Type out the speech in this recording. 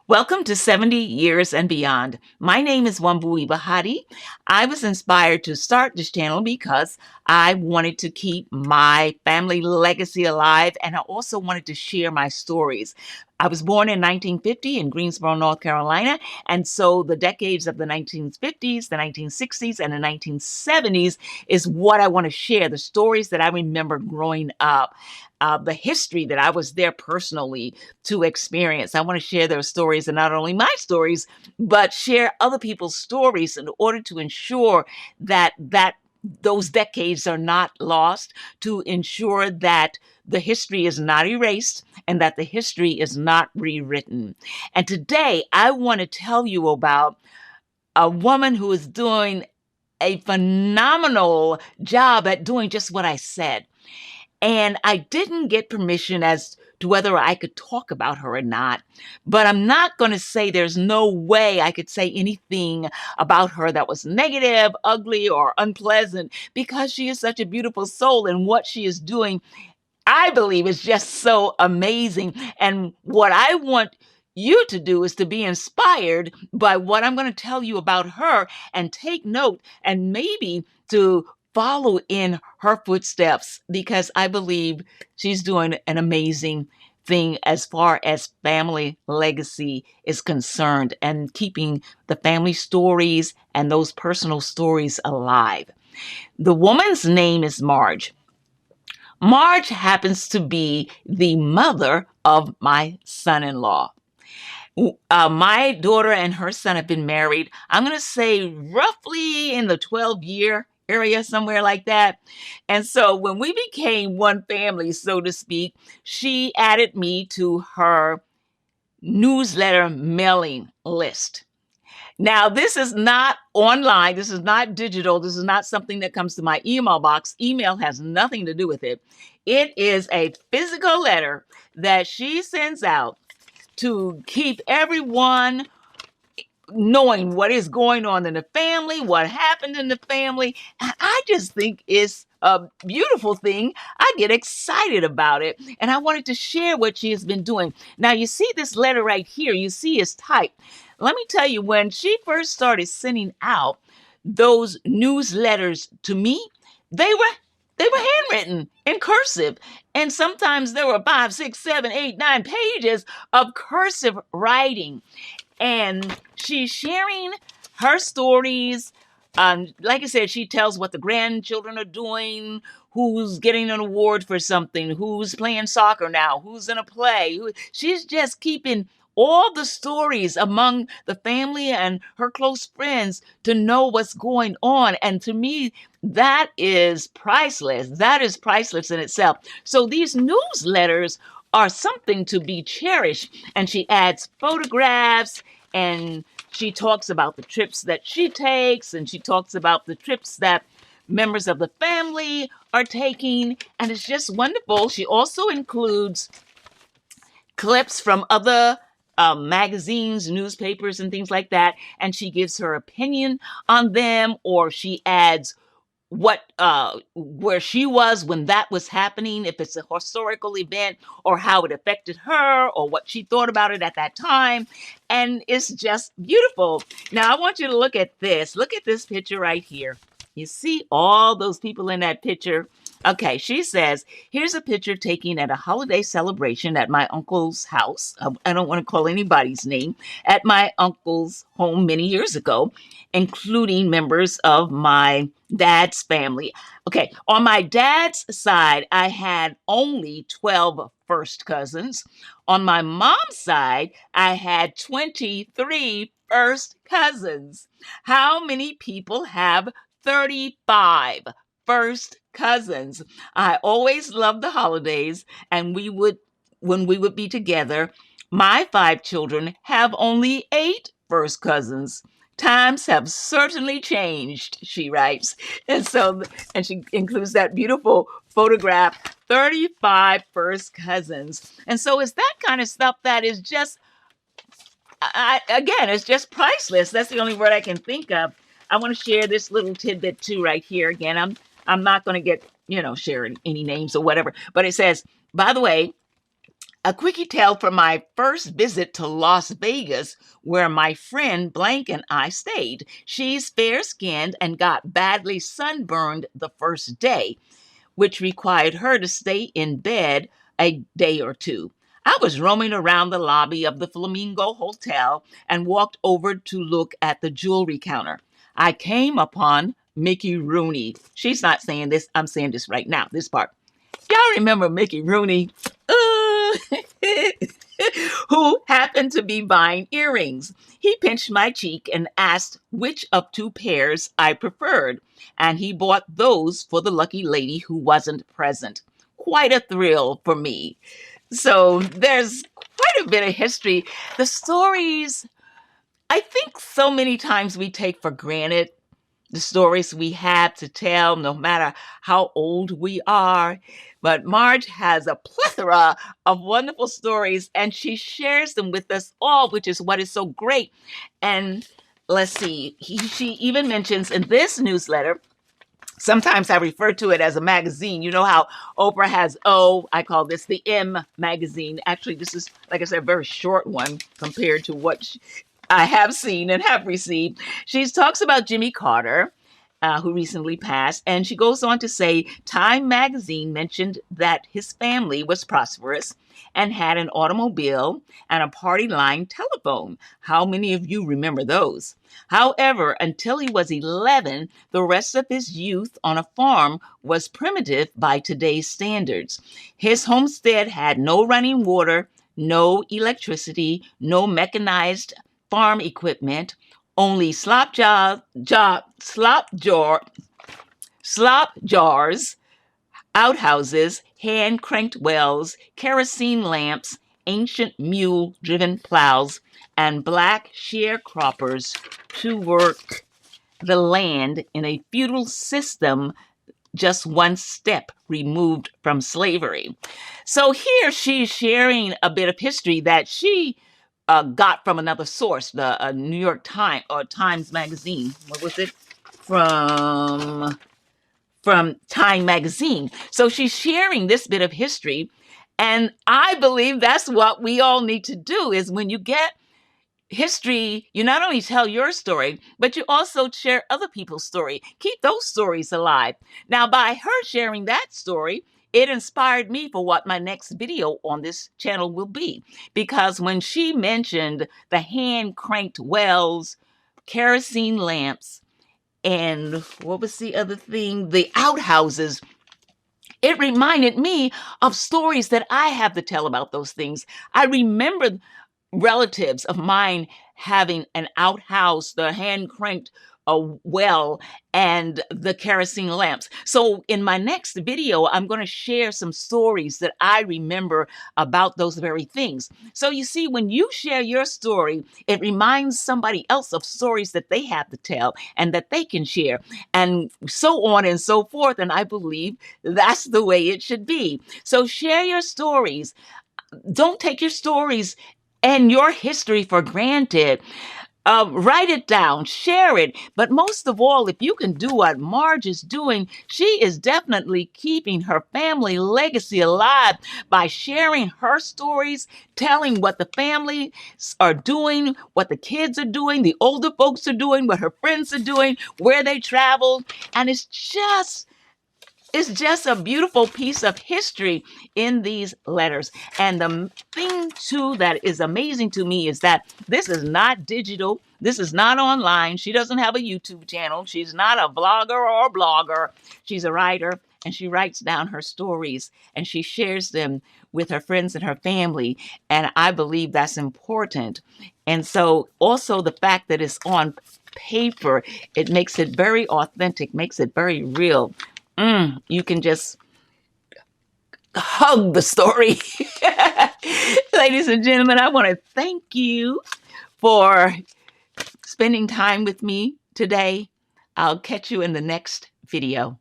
Welcome to 70 Years and Beyond. My name is Wambui Bahati. I was inspired to start this channel because I wanted to keep my family legacy alive, and I also wanted to share my stories. I was born in 1950 in Greensboro, North Carolina, and so the decades of the 1950s, the 1960s, and the 1970s is what I want to share, the stories that I remember growing up. The history that I was there personally to experience. I want to share those stories, and not only my stories, but share other people's stories in order to ensure that those decades are not lost, to ensure that the history is not erased and that the history is not rewritten. And today I want to tell you about a woman who is doing a phenomenal job at doing just what I said. And I didn't get permission as to whether I could talk about her or not. But I'm not going to say there's no way I could say anything about her that was negative, ugly, or unpleasant because she is such a beautiful soul, and what she is doing, I believe, is just so amazing. And what I want you to do is to be inspired by what I'm going to tell you about her and take note and maybe to follow in her footsteps, because I believe she's doing an amazing thing as far as family legacy is concerned and keeping the family stories and those personal stories alive. The woman's name is Marge. Marge happens to be the mother of my son-in-law. My daughter and her son have been married, I'm going to say roughly in the 12-year area, somewhere like that. And so when we became one family, so to speak, she added me to her newsletter mailing list. Now, this is not online. This is not digital. This is not something that comes to my email box. Email has nothing to do with it. It is a physical letter that she sends out to keep everyone knowing what is going on in the family, what happened in the family. And I just think it's a beautiful thing. I get excited about it. And I wanted to share what she has been doing. Now, you see this letter right here. You see it's typed. Let me tell you, when she first started sending out those newsletters to me, they were they were handwritten in cursive. And sometimes there were 5, 6, 7, 8, 9 pages of cursive writing. And she's sharing her stories. Like I said, she tells what the grandchildren are doing, who's getting an award for something, who's playing soccer now, who's in a play. She's just keeping all the stories among the family and her close friends to know what's going on. And to me, that is priceless. That is priceless in itself. So these newsletters are something to be cherished. And she adds photographs, and she talks about the trips that she takes, and she talks about the trips that members of the family are taking. And it's just wonderful. She also includes clips from other magazines, newspapers, and things like that. And she gives her opinion on them, or she adds where she was when that was happening, if it's a historical event, or how it affected her, or what she thought about it at that time. And it's just beautiful. Now I want you to look at this. Look at this picture right here. You see all those people in that picture? Okay, she says, here's a picture taken at a holiday celebration at my uncle's house. I don't want to call anybody's name. At my uncle's home many years ago, including members of my dad's family. Okay, on my dad's side, I had only 12 first cousins. On my mom's side, I had 23 first cousins. How many people have 35 first cousins? I always loved the holidays, and when we would be together, my 5 children have only 8 first cousins. Times have certainly changed, she writes. And she includes that beautiful photograph, 35 first cousins. And so it's that kind of stuff that is just, again, it's just priceless. That's the only word I can think of. I want to share this little tidbit too right here. Again, I'm not going to get, share any names or whatever, but it says, by the way, A quickie tale from my first visit to Las Vegas, where my friend Blank and I stayed. She's fair-skinned and got badly sunburned the first day, which required her to stay in bed a day or two. I was roaming around the lobby of the Flamingo Hotel and walked over to look at the jewelry counter. I came upon Mickey Rooney. She's not saying this, I'm saying this right now, this part. Y'all remember Mickey Rooney? Who happened to be buying earrings. He pinched my cheek and asked which of two pairs I preferred, and he bought those for the lucky lady who wasn't present. Quite a thrill for me. So there's quite a bit of history. The stories, I think so many times we take for granted the stories we have to tell, no matter how old we are. But Marge has a plethora of wonderful stories, and she shares them with us all, which is what is so great. And let's see, she even mentions in this newsletter, sometimes I refer to it as a magazine. You know how Oprah has O, I call this the M magazine. Actually, this is, like I said, a very short one compared to what I have seen and have received. She talks about Jimmy Carter, who recently passed, and she goes on to say Time magazine mentioned that his family was prosperous and had an automobile and a party line telephone. How many of you remember those? However, until he was 11, the rest of his youth on a farm was primitive by today's standards. His homestead had no running water, no electricity, no mechanized farm equipment, only slop jars, outhouses, hand-cranked wells, kerosene lamps, ancient mule-driven plows, and black sharecroppers to work the land in a feudal system just one step removed from slavery. So here she's sharing a bit of history that she got from another source, the New York Times or Times Magazine. What was it? From Time Magazine. So she's sharing this bit of history, and I believe that's what we all need to do. Is when you get history, you not only tell your story, but you also share other people's story. Keep those stories alive. Now, by her sharing that story, it inspired me for what my next video on this channel will be. Because when she mentioned the hand-cranked wells, kerosene lamps, and what was the other thing? The outhouses. It reminded me of stories that I have to tell about those things. I remember relatives of mine having an outhouse, the hand cranked well, and the kerosene lamps. So in my next video, I'm going to share some stories that I remember about those very things. So you see, when you share your story, it reminds somebody else of stories that they have to tell and that they can share, and so on and so forth. And I believe that's the way it should be. So share your stories. Don't take your stories and your history for granted. Write it down, share it. But most of all, if you can do what Marge is doing, she is definitely keeping her family legacy alive by sharing her stories, telling what the families are doing, what the kids are doing, the older folks are doing, what her friends are doing, where they traveled. And it's just a beautiful piece of history in these letters. And the thing, too, that is amazing to me is that this is not digital. This is not online. She doesn't have a YouTube channel. She's not a vlogger or a blogger. She's a writer, and she writes down her stories, and she shares them with her friends and her family. And I believe that's important. And so also the fact that it's on paper, it makes it very authentic, makes it very real. You can just hug the story. Ladies and gentlemen, I want to thank you for spending time with me today. I'll catch you in the next video.